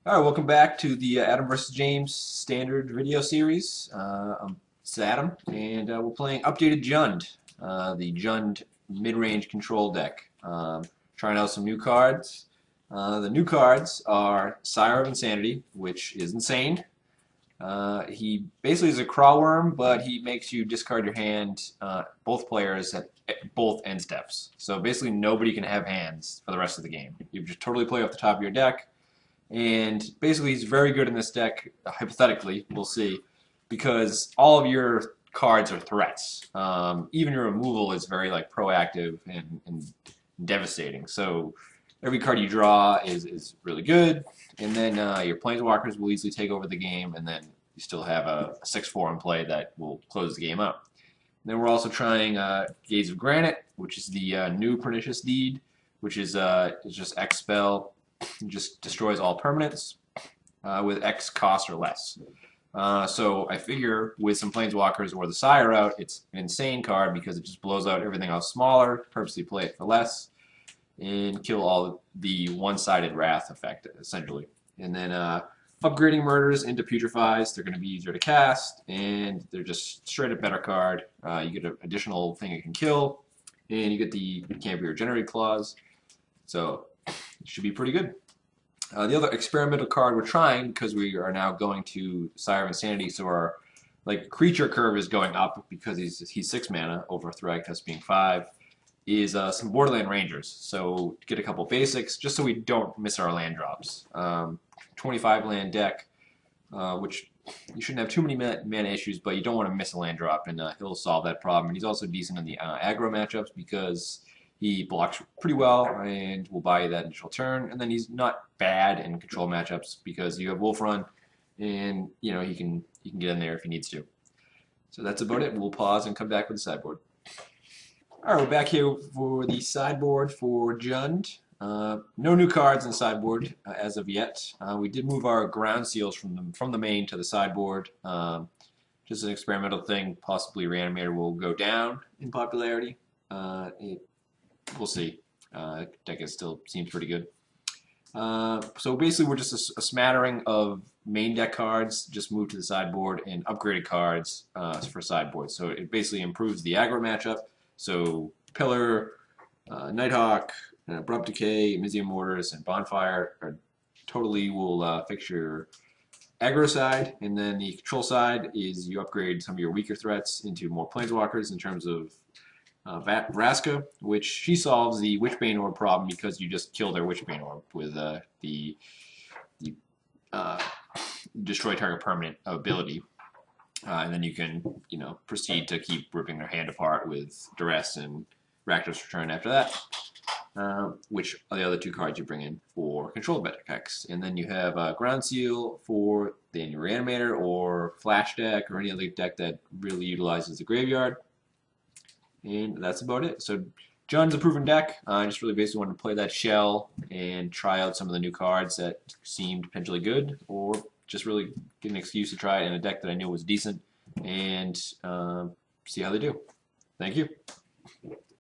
All right, welcome back to the Adam vs. James standard video series. It's Adam, and we're playing updated Jund, the Jund mid-range control deck. Trying out some new cards. The new cards are Sire of Insanity, which is insane. He basically is a crawl worm, but he makes you discard your hand, both players at both end steps. So basically nobody can have hands for the rest of the game. You just totally play off the top of your deck. And basically, he's very good in this deck, hypothetically, we'll see, because all of your cards are threats. Even your removal is very proactive and devastating. So every card you draw is really good, and then your planeswalkers will easily take over the game, and then you still have a 6/4 in play that will close the game up. And then we're also trying Gaze of Granite, which is the new Pernicious Deed, which is just X spell. Just destroys all permanents with X cost or less. So I figure with some Planeswalkers or the Sire out, it's an insane card because it just blows out everything else smaller, purposely play it for less, and kill all the one-sided Wrath effect, essentially. And then upgrading Murders into Putrefies, they're going to be easier to cast, and they're just straight up better card. You get an additional thing it can kill, and you get the Can't Be Regenerated clause. So it should be pretty good. The other experimental card we're trying, because we are now going to Sire of Insanity, so our creature curve is going up because he's 6 mana over Thragtusk being 5, is some Borderland Rangers. So to get a couple basics, just so we don't miss our land drops. 25 land deck, which you shouldn't have too many mana issues, but you don't want to miss a land drop, and he'll solve that problem. And he's also decent in the aggro matchups because he blocks pretty well and will buy you that initial turn. And then he's not bad in control matchups because you have Wolf Run, and he can get in there if he needs to. So that's about it. We'll pause and come back with the sideboard. All right, we're back here for the sideboard for Jund. No new cards in the sideboard as of yet. We did move our ground seals from the main to the sideboard. Just an experimental thing. Possibly Reanimator will go down in popularity. We'll see. Deck still seems pretty good. So basically, we're just a smattering of main deck cards, just moved to the sideboard, and upgraded cards for sideboard. So it basically improves the aggro matchup. So Pillar, Nighthawk, Abrupt Decay, Mizium Mortars, and Bonfire totally will fix your aggro side. And then the control side is you upgrade some of your weaker threats into more planeswalkers in terms of Vraska, which she solves the Witchbane Orb problem because you just kill their Witchbane Orb with the destroy target permanent ability. And then you can, proceed to keep ripping their hand apart with Duress and Rakdos Return after that, which are the other two cards you bring in for control decks. And then you have Ground Seal for the Reanimator or Flash deck or any other deck that really utilizes the graveyard. And that's about it. So Jund's a proven deck. I just really basically wanted to play that shell and try out some of the new cards that seemed potentially good, or just really get an excuse to try it in a deck that I knew was decent and see how they do. Thank you.